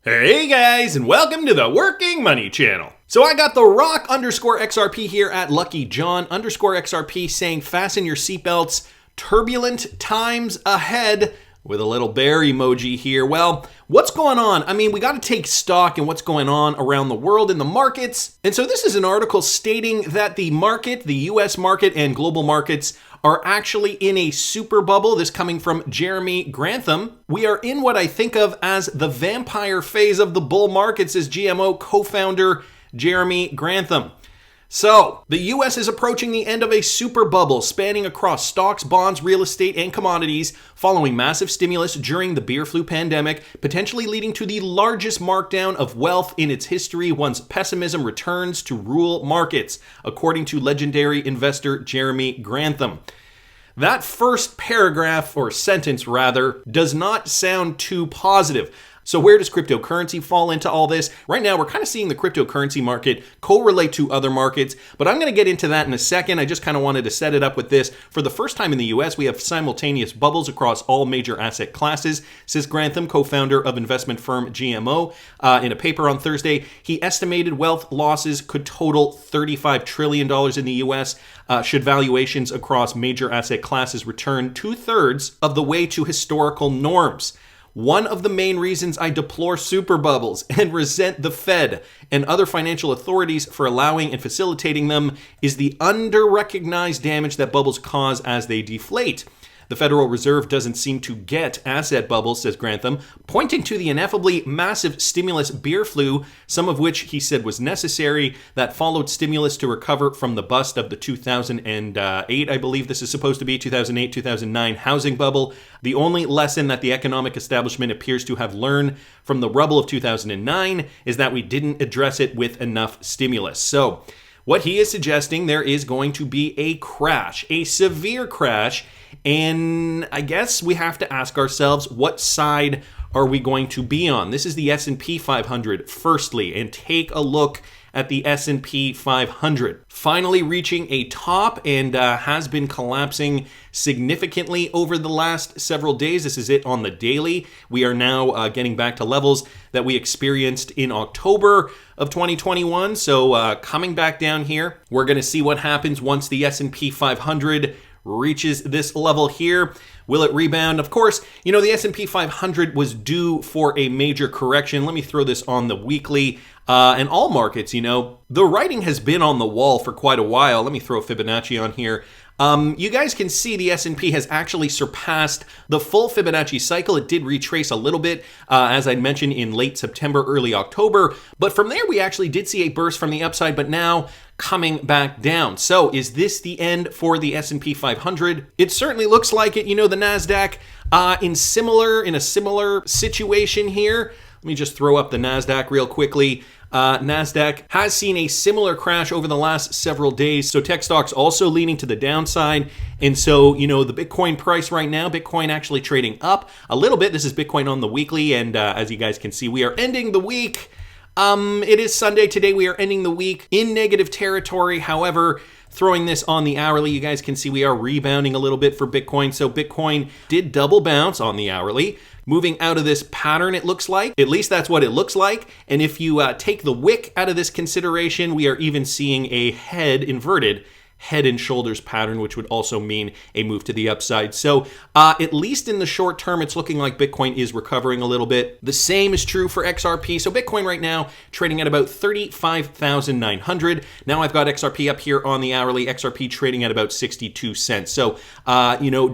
Hey guys, and welcome to the Working Money Channel. So I got the rock _XRP here at Lucky John _XRP saying fasten your seatbelts, turbulent times ahead, with a little bear emoji here. Well, what's going on? I mean, we got to take stock in what's going on around the world in the markets. And so this is an article stating that the market, the US market and global markets are actually in a super bubble. This coming from Jeremy Grantham. We are in what I think of as the vampire phase of the bull market, says GMO co-founder Jeremy Grantham. So, the US is approaching the end of a super bubble spanning across stocks, bonds, real estate, and commodities following massive stimulus during the beer flu pandemic, potentially leading to the largest markdown of wealth in its history once pessimism returns to rule markets, according to legendary investor Jeremy Grantham. That first paragraph, or sentence rather, does not sound too positive. So where does cryptocurrency fall into all this? Right now, we're kind of seeing the cryptocurrency market correlate to other markets, but I'm going to get into that in a second. I just kind of wanted to set it up with this. For the first time in the US, we have simultaneous bubbles across all major asset classes, says Grantham, co-founder of investment firm GMO. In a paper on Thursday, he estimated wealth losses could total $35 trillion in the US should valuations across major asset classes return 2/3 of the way to historical norms. One of the main reasons I deplore super bubbles and resent the Fed and other financial authorities for allowing and facilitating them is the under-recognized damage that bubbles cause as they deflate. The Federal Reserve doesn't seem to get asset bubbles, says Grantham, pointing to the ineffably massive stimulus beer flu, some of which he said was necessary, that followed stimulus to recover from the bust of the 2008, I believe this is supposed to be, 2008-2009 housing bubble. The only lesson that the economic establishment appears to have learned from the rubble of 2009 is that we didn't address it with enough stimulus. So, what he is suggesting, there is going to be a crash, a severe crash, and I guess we have to ask ourselves, what side are we going to be on? This is the S&P 500, firstly, and take a look at the S&P 500. Finally reaching a top and has been collapsing significantly over the last several days. This is it on the daily. We are now getting back to levels that we experienced in October of 2021. So coming back down here, we're going to see what happens once the S&P 500 reaches this level here. Will it rebound? Of course, the S&P 500 was due for a major correction. Let me throw this on the weekly. And all markets, the writing has been on the wall for quite a while. Let me throw Fibonacci on here. You guys can see the S&P has actually surpassed the full Fibonacci cycle. It did retrace a little bit, as I mentioned, in late September, early October. But from there, we actually did see a burst from the upside, but now coming back down. So is this the end for the S&P 500? It certainly looks like it. The NASDAQ in a similar situation here. Let me just throw up the NASDAQ real quickly. NASDAQ has seen a similar crash over the last several days. So tech stocks also leaning to the downside. And so, the Bitcoin price right now, Bitcoin actually trading up a little bit. This is Bitcoin on the weekly. And as you guys can see, we are ending the week. It is Sunday today. We are ending the week in negative territory. However, throwing this on the hourly, you guys can see we are rebounding a little bit for Bitcoin. So Bitcoin did double bounce on the hourly, moving out of this pattern, it looks like. At least that's what it looks like. And if you take the wick out of this consideration, we are even seeing a inverted head and shoulders pattern, which would also mean a move to the upside. So at least in the short term, it's looking like Bitcoin is recovering a little bit. The same is true for XRP. So Bitcoin right now trading at about 35,900. Now I've got XRP up here on the hourly, XRP trading at about 62 cents. So,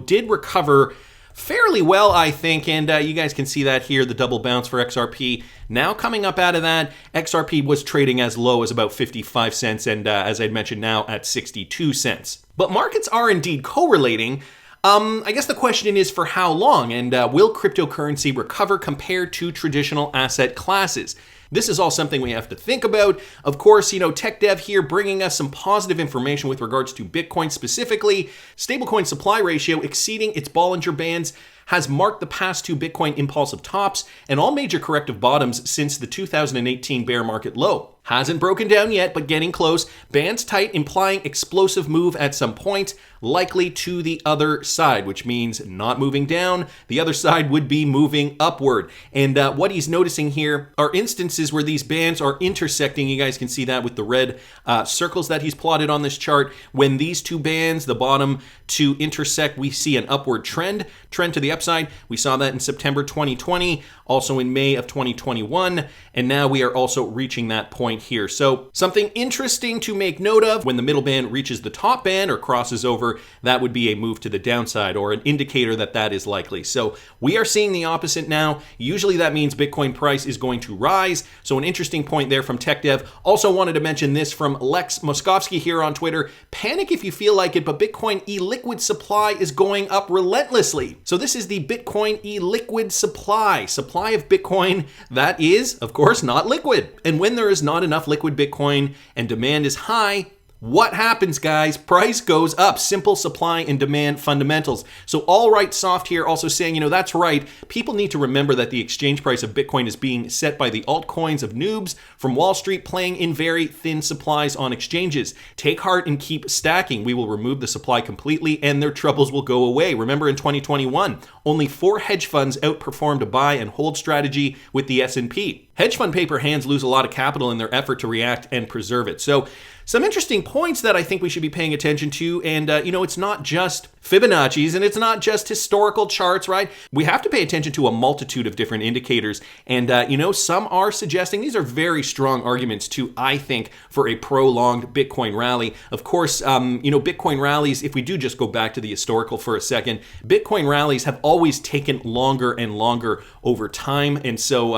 did recover fairly well, I think, and you guys can see that here, the double bounce for XRP. Now coming up out of that, XRP was trading as low as about 55 cents, and as I'd mentioned, now at 62 cents. But markets are indeed correlating. I guess the question is for how long, and will cryptocurrency recover compared to traditional asset classes? This is all something we have to think about. Of course, Tech Dev here bringing us some positive information with regards to Bitcoin specifically. Stablecoin supply ratio exceeding its Bollinger Bands has marked the past two Bitcoin impulsive tops and all major corrective bottoms since the 2018 bear market low. Hasn't broken down yet, but getting close. Bands tight, implying explosive move at some point, likely to the other side, which means not moving down. The other side would be moving upward. And what he's noticing here are instances where these bands are intersecting. You guys can see that with the red circles that he's plotted on this chart. When these two bands, the bottom two, intersect, we see an upward trend to the upside. We saw that in September 2020, also in May of 2021, and now we are also reaching that point here. So something interesting to make note of: when the middle band reaches the top band or crosses over, that would be a move to the downside or an indicator that that is likely. So we are seeing the opposite now. Usually that means Bitcoin price is going to rise. So an interesting point there from TechDev. Also wanted to mention this from Lex Moskovsky here on Twitter: panic if you feel like it, but Bitcoin e-liquid supply is going up relentlessly. So this is the Bitcoin e-liquid supply of Bitcoin that is, of course, not liquid. And when there is not enough liquid Bitcoin and demand is high, what happens, guys? Price goes up. Simple supply and demand fundamentals. So All Right Soft here also saying, that's right. People need to remember that the exchange price of Bitcoin is being set by the altcoins of noobs from Wall Street playing in very thin supplies on exchanges. Take heart and keep stacking. We will remove the supply completely and their troubles will go away. Remember in 2021, only 4 hedge funds outperformed a buy and hold strategy with the S&P. Hedge fund paper hands lose a lot of capital in their effort to react and preserve it. So some interesting points that I think we should be paying attention to. And, it's not just Fibonacci's and it's not just historical charts, right? We have to pay attention to a multitude of different indicators. And, some are suggesting these are very strong arguments to, I think, for a prolonged Bitcoin rally. Of course, Bitcoin rallies, if we do just go back to the historical for a second, Bitcoin rallies have always taken longer and longer over time. And so,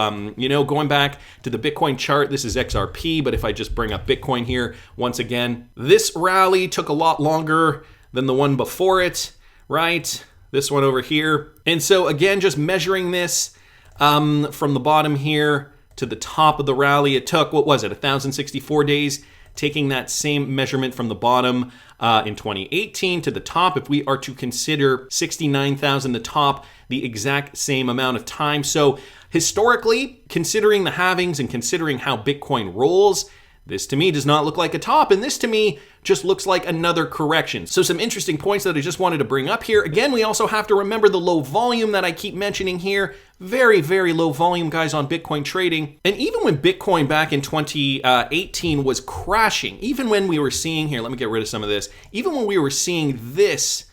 going back to the Bitcoin chart, this is XRP, but if I just bring up Bitcoin here, once again, this rally took a lot longer than the one before it, right? This one over here. And so again, just measuring this from the bottom here to the top of the rally, it took, 1,064 days. Taking that same measurement from the bottom in 2018 to the top, if we are to consider 69,000 the top, the exact same amount of time. So historically, considering the halvings and considering how Bitcoin rolls, this to me does not look like a top, and this to me just looks like another correction. So some interesting points that I just wanted to bring up here. Again, we also have to remember the low volume that I keep mentioning here. Very, very low volume, guys, on Bitcoin trading. And even when Bitcoin back in 2018 was crashing, even when we were seeing here, let me get rid of some of this, even when we were seeing this,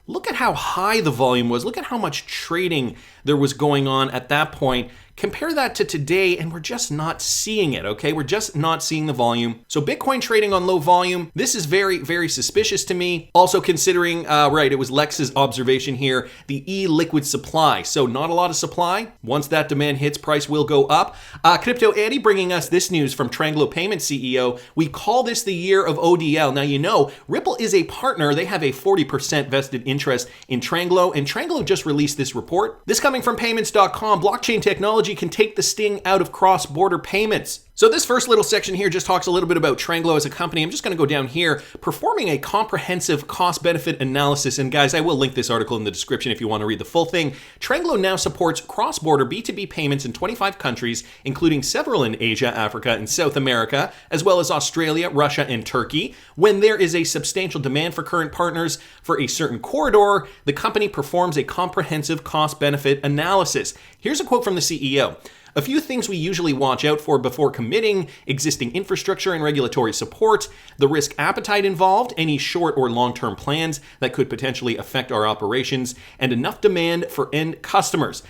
look at how high the volume was. Look at how much trading there was going on at that point. Compare that to today, and we're just not seeing it, okay? We're just not seeing the volume. So Bitcoin trading on low volume, this is very, very suspicious to me. Also considering, it was Lex's observation here, the e-liquid supply. So not a lot of supply. Once that demand hits, price will go up. Crypto Eddie bringing us this news from Tranglo Payment CEO. We call this the year of ODL. Now, Ripple is a partner. They have a 40% vested interest in Tranglo, and Tranglo just released this report. This coming from payments.com, blockchain technology can take the sting out of cross-border payments. So this first little section here just talks a little bit about Tranglo as a company. I'm just going to go down here, performing a comprehensive cost-benefit analysis. And guys, I will link this article in the description if you want to read the full thing. Tranglo now supports cross-border B2B payments in 25 countries, including several in Asia, Africa, and South America, as well as Australia, Russia, and Turkey. When there is a substantial demand for current partners for a certain corridor, the company performs a comprehensive cost-benefit analysis. Here's a quote from the CEO. A few things we usually watch out for before committing: existing infrastructure and regulatory support, the risk appetite involved, any short or long-term plans that could potentially affect our operations, and enough demand for end customers.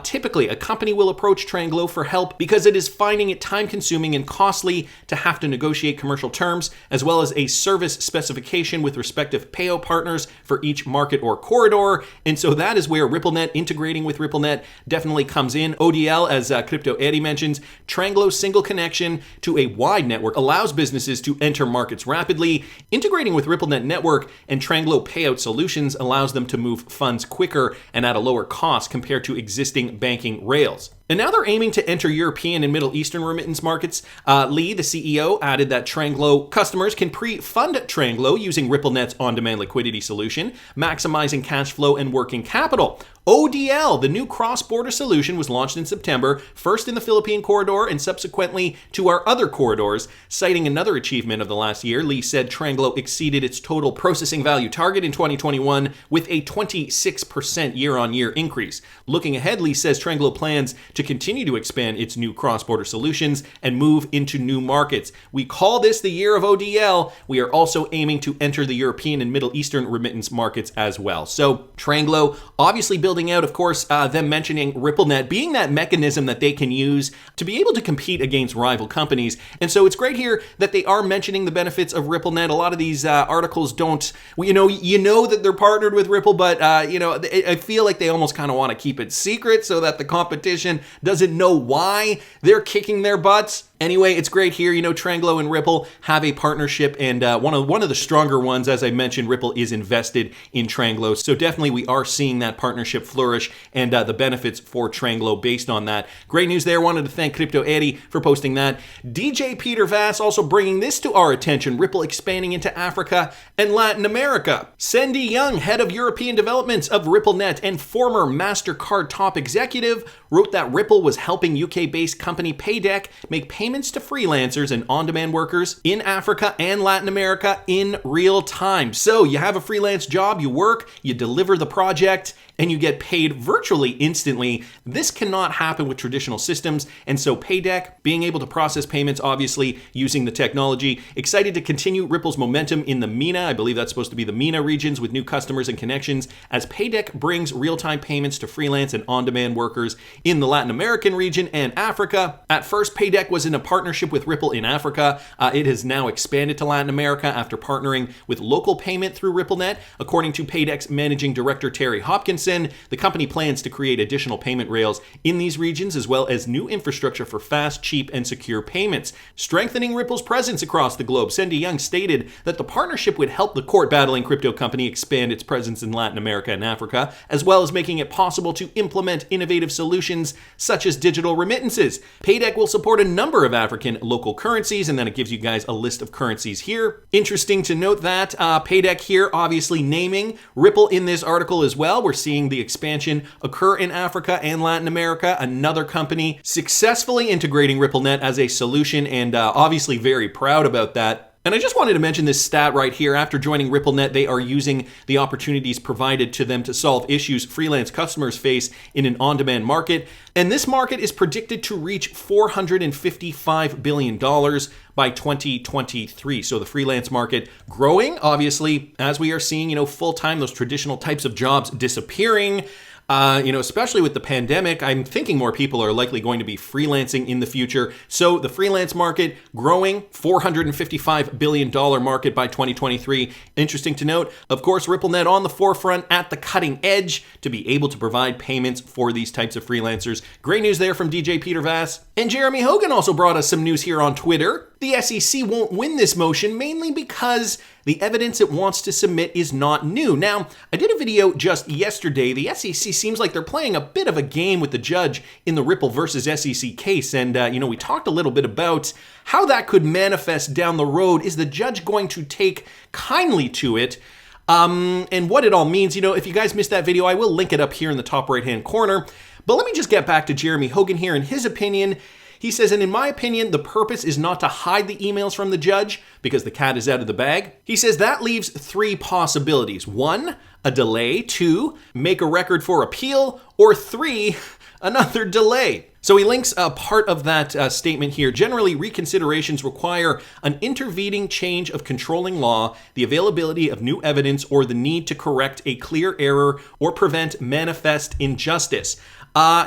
Typically, a company will approach Tranglo for help because it is finding it time-consuming and costly to have to negotiate commercial terms, as well as a service specification with respective payout partners for each market or corridor. And so that is where RippleNet, integrating with RippleNet, definitely comes in. ODL, as Crypto Eddie mentions, Tranglo's single connection to a wide network allows businesses to enter markets rapidly. Integrating with RippleNet network and Tranglo payout solutions allows them to move funds quicker and at a lower cost compared to existing banking rails. And now they're aiming to enter European and Middle Eastern remittance markets. Lee, the CEO, added that Tranglo customers can pre-fund Tranglo using RippleNet's on-demand liquidity solution, maximizing cash flow and working capital. ODL, the new cross-border solution, was launched in September, first in the Philippine corridor and subsequently to our other corridors. Citing another achievement of the last year, Lee said Tranglo exceeded its total processing value target in 2021 with a 26% year-on-year increase. Looking ahead, Lee says Tranglo plans to continue to expand its new cross-border solutions and move into new markets. We call this the year of ODL. We are also aiming to enter the European and Middle Eastern remittance markets as well. So Tranglo obviously building out, of course, them mentioning RippleNet being that mechanism that they can use to be able to compete against rival companies. And so it's great here that they are mentioning the benefits of RippleNet. A lot of these articles don't, you know that they're partnered with Ripple, but I feel like they almost kind of want to keep it secret so that the competition doesn't know why they're kicking their butts. Anyway, it's great here. Tranglo and Ripple have a partnership, and one of the stronger ones, as I mentioned, Ripple is invested in Tranglo. So definitely we are seeing that partnership flourish and the benefits for Tranglo based on that. Great news there. Wanted to thank Crypto Eddie for posting that. DJ Peter Vass also bringing this to our attention. Ripple expanding into Africa and Latin America. Cindy Young, head of European developments of RippleNet and former MasterCard top executive, wrote that Ripple was helping UK-based company Paydeck make payments to freelancers and on-demand workers in Africa and Latin America in real time. So you have a freelance job, you work, you deliver the project, and you get paid virtually instantly. This cannot happen with traditional systems, and so Paydeck, being able to process payments, obviously using the technology, excited to continue Ripple's momentum in the MENA, I believe that's supposed to be the MENA regions, with new customers and connections, as Paydeck brings real-time payments to freelance and on-demand workers in the Latin American region and Africa. At first, Paydeck was in a partnership with Ripple in Africa. It has now expanded to Latin America after partnering with local payment through RippleNet. According to Paydeck's managing director, Terry Hopkinson, the company plans to create additional payment rails in these regions, as well as new infrastructure for fast, cheap, and secure payments, strengthening Ripple's presence across the globe. Cindy Young stated that the partnership would help the court-battling crypto company expand its presence in Latin America and Africa, as well as making it possible to implement innovative solutions such as digital remittances. Paydeck will support a number of African local currencies, and then it gives you guys a list of currencies here. Interesting to note that Paydeck here obviously naming Ripple in this article as well. We're seeing the expansion occur in Africa and Latin America. Another company successfully integrating RippleNet as a solution, and obviously very proud about that. And I just wanted to mention this stat right here. After joining RippleNet, they are using the opportunities provided to them to solve issues freelance customers face in an on-demand market. And this market is predicted to reach $455 billion by 2023. So the freelance market growing, obviously, as we are seeing, full-time, those traditional types of jobs disappearing. Especially with the pandemic, I'm thinking more people are likely going to be freelancing in the future. So the freelance market growing, $455 billion market by 2023. Interesting to note, of course, RippleNet on the forefront at the cutting edge to be able to provide payments for these types of freelancers. Great news there from DJ Peter Vass. And Jeremy Hogan also brought us some news here on Twitter. The SEC won't win this motion mainly because the evidence it wants to submit is not new. Now, I did a video just yesterday. The SEC seems like they're playing a bit of a game with the judge in the Ripple versus SEC case. And, we talked a little bit about how that could manifest down the road. Is the judge going to take kindly to it? And what it all means. If you guys missed that video, I will link it up here in the top right-hand corner. But let me just get back to Jeremy Hogan here and his opinion. He says, and in my opinion, the purpose is not to hide the emails from the judge because the cat is out of the bag. He says that leaves three possibilities. 1, a delay. 2, make a record for appeal. Or 3, another delay. So he links a part of that statement here. Generally, reconsiderations require an intervening change of controlling law, the availability of new evidence, or the need to correct a clear error or prevent manifest injustice.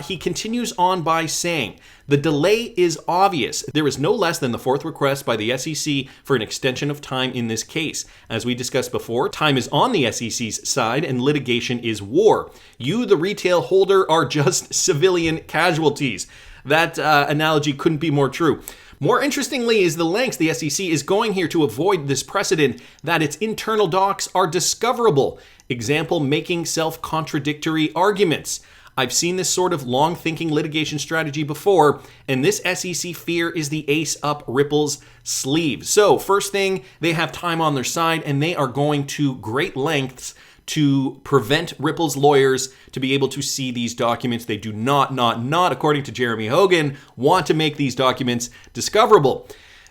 He continues on by saying, the delay is obvious. There is no less than the fourth request by the SEC for an extension of time in this case. As we discussed before, time is on the SEC's side and litigation is war. You, the retail holder, are just civilian casualties. That analogy couldn't be more true. More interestingly is the lengths the SEC is going here to avoid this precedent that its internal docs are discoverable. Example, making self-contradictory arguments. I've seen this sort of long-thinking litigation strategy before, and this SEC fear is the ace up Ripple's sleeve. So first thing, they have time on their side, and they are going to great lengths to prevent Ripple's lawyers to be able to see these documents. They do not, according to Jeremy Hogan, want to make these documents discoverable.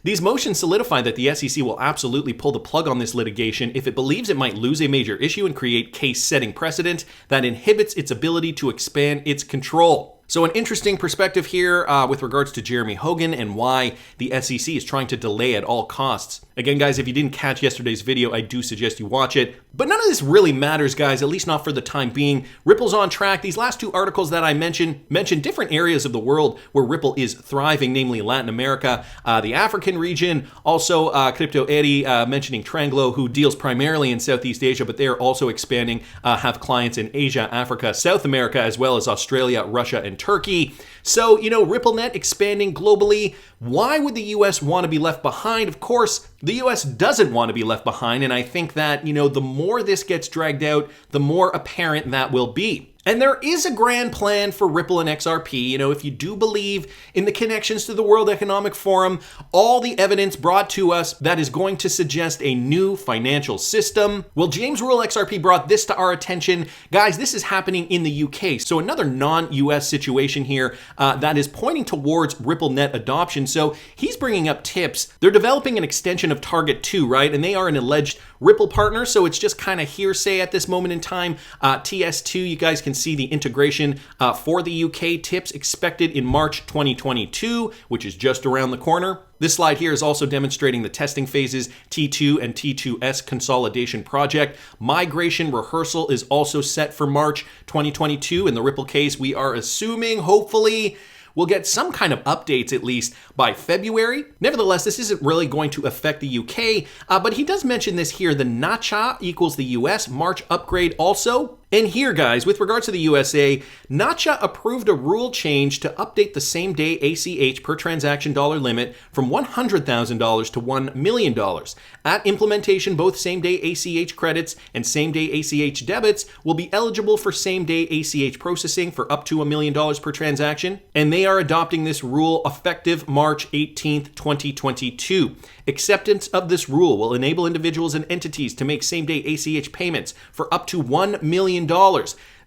These motions solidify that the SEC will absolutely pull the plug on this litigation if it believes it might lose a major issue and create case-setting precedent that inhibits its ability to expand its control. So an interesting perspective here with regards to Jeremy Hogan and why the SEC is trying to delay at all costs. Again, guys, if you didn't catch yesterday's video, I do suggest you watch it. But none of this really matters, guys, at least not for the time being. Ripple's on track. These last two articles that I mentioned different areas of the world where Ripple is thriving, namely Latin America, the African region, also Crypto Eddie mentioning Tranglo, who deals primarily in Southeast Asia, but they're also expanding, have clients in Asia, Africa, South America, as well as Australia, Russia, and Turkey. So, RippleNet expanding globally. Why would the US want to be left behind? Of course, the US doesn't want to be left behind, and I think that, the more this gets dragged out, the more apparent that will be. And there is a grand plan for Ripple and XRP. If you do believe in the connections to the World Economic Forum, all the evidence brought to us that is going to suggest a new financial system. Well, James Rule XRP brought this to our attention. Guys, this is happening in the UK. So another non-US situation here that is pointing towards RippleNet adoption. So he's bringing up tips. They're developing an extension of Target 2, right? And they are an alleged Ripple partner. So it's just kind of hearsay at this moment in time. TS2, you guys can see the integration for the UK. Tips expected in March 2022, which is just around the corner. This slide here is also demonstrating the testing phases, T2 and T2S consolidation project. Migration rehearsal is also set for March 2022. In the Ripple case, we are assuming, hopefully, we'll get some kind of updates at least by February. Nevertheless, this isn't really going to affect the UK, but he does mention this here, the NACHA equals the US March upgrade also. And here, guys, with regards to the USA, NACHA approved a rule change to update the same-day ACH per transaction dollar limit from $100,000 to $1 million. At implementation, both same-day ACH credits and same-day ACH debits will be eligible for same-day ACH processing for up to $1 million per transaction. And they are adopting this rule effective March 18th, 2022. Acceptance of this rule will enable individuals and entities to make same-day ACH payments for up to $1 million.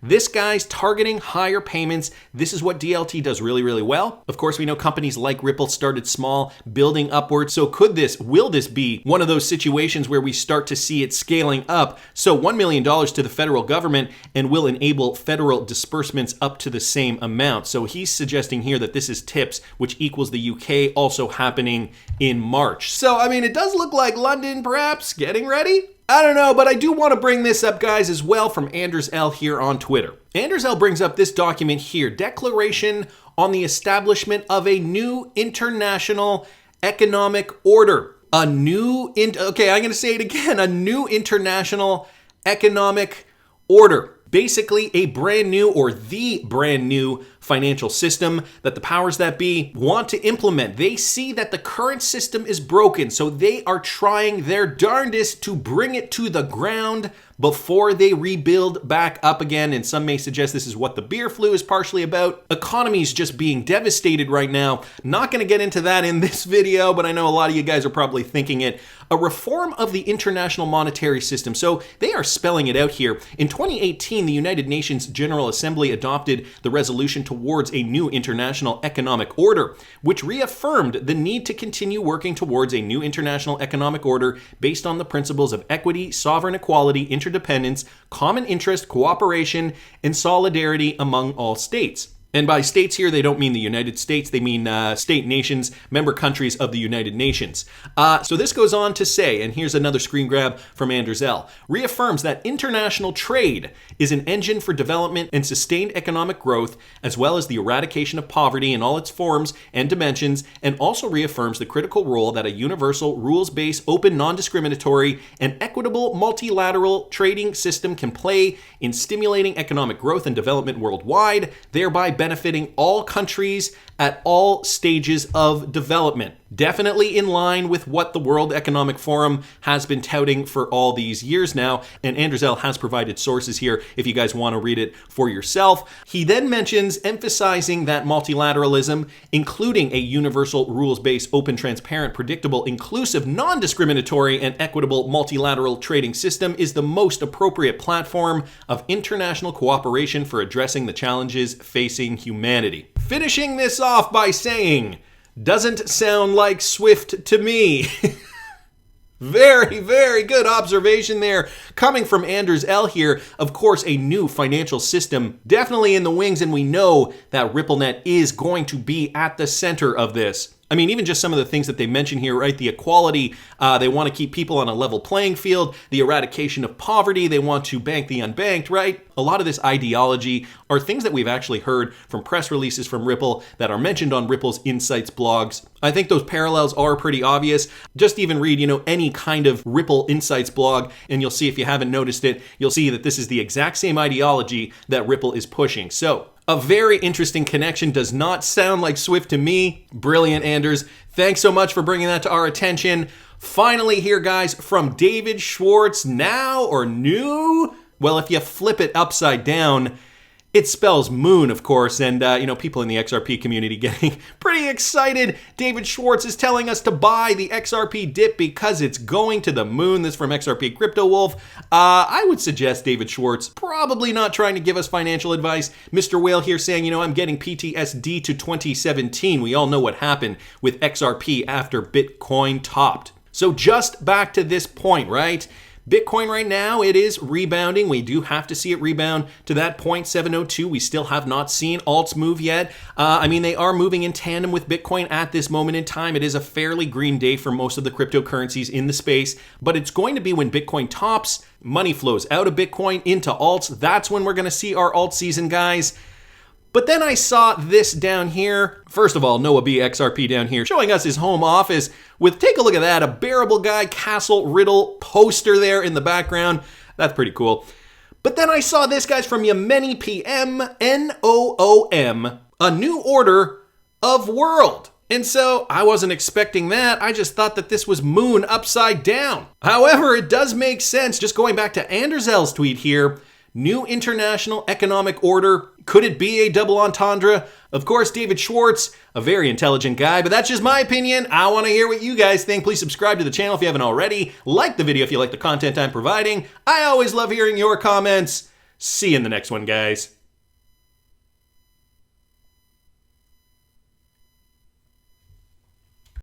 This guy's targeting higher payments. This is what DLT does really, really well. Of course, we know companies like Ripple started small, building upwards. So will this be one of those situations where we start to see it scaling up? So $1 million to the federal government and will enable federal disbursements up to the same amount. So he's suggesting here that this is TIPS, which equals the UK, also happening in March. So, it does look like London perhaps getting ready. I don't know, but I do want to bring this up, guys, as well from Anders L. here on Twitter. Anders L. brings up this document here, Declaration on the Establishment of a New International Economic Order. I'm going to say it again, a new international economic order. Basically, a brand new or the brand new financial system that the powers that be want to implement. They see that the current system is broken, so they are trying their darndest to bring it to the ground before they rebuild back up again. And some may suggest this is what the beer flu is partially about. Economies just being devastated right now. Not going to get into that in this video, but I know a lot of you guys are probably thinking it. A reform of the international monetary system. So they are spelling it out here. In 2018, the United Nations General Assembly adopted the resolution towards a new international economic order, which reaffirmed the need to continue working towards a new international economic order based on the principles of equity, sovereign equality, interdependence, common interest, cooperation, and solidarity among all states. And by states here, they don't mean the United States. They mean state nations, member countries of the United Nations. So this goes on to say, and here's another screen grab from Anders L., reaffirms that international trade is an engine for development and sustained economic growth, as well as the eradication of poverty in all its forms and dimensions, and also reaffirms the critical role that a universal, rules-based, open, non-discriminatory, and equitable multilateral trading system can play in stimulating economic growth and development worldwide, thereby benefiting all countries at all stages of development. Definitely in line with what the World Economic Forum has been touting for all these years now, and Andrezel has provided sources here if you guys want to read it for yourself. He then mentions emphasizing that multilateralism, including a universal rules-based, open, transparent, predictable, inclusive, non-discriminatory, and equitable multilateral trading system is the most appropriate platform of international cooperation for addressing the challenges facing humanity. Finishing this off by saying, doesn't sound like SWIFT to me. Very, very good observation there coming from Anders L here. Of course, a new financial system definitely in the wings, and we know that RippleNet is going to be at the center of this. I mean, even just some of the things that they mention here, right? The equality, they want to keep people on a level playing field, the eradication of poverty, they want to bank the unbanked, right? A lot of this ideology are things that we've actually heard from press releases from Ripple that are mentioned on Ripple's Insights blogs. I think those parallels are pretty obvious. Just even read, any kind of Ripple Insights blog, and you'll see, if you haven't noticed it, you'll see that this is the exact same ideology that Ripple is pushing. So, a very interesting connection. Does not sound like SWIFT to me. Brilliant, Anders. Thanks so much for bringing that to our attention. Finally here, guys, from David Schwartz, now or new? Well, if you flip it upside down, it spells moon, of course, and people in the XRP community getting pretty excited. David Schwartz is telling us to buy the XRP dip because it's going to the moon. This from XRP Crypto Wolf. I would suggest David Schwartz probably not trying to give us financial advice. Mr. Whale here saying, I'm getting PTSD to 2017. We all know what happened with XRP after Bitcoin topped. So just back to this point, right? Bitcoin right now, it is rebounding. We do have to see it rebound to that 0.702. We still have not seen alts move yet. They are moving in tandem with Bitcoin at this moment in time. It is a fairly green day for most of the cryptocurrencies in the space, but it's going to be when Bitcoin tops, money flows out of Bitcoin into alts. That's when we're going to see our alt season, guys. But then I saw this down here. First of all, Noah B. XRP down here showing us his home office with, take a look at that, a Bearable Guy Castle Riddle poster there in the background. That's pretty cool. But then I saw this, guys, from Yemeni PM, NOOM, a new order of world. And so I wasn't expecting that. I just thought that this was moon upside down. However, it does make sense. Just going back to Anders L's tweet here, new international economic order. Could it be a double entendre? Of course, David Schwartz, a very intelligent guy, but that's just my opinion. I want to hear what you guys think. Please subscribe to the channel if you haven't already. Like the video if you like the content I'm providing. I always love hearing your comments. See you in the next one, guys.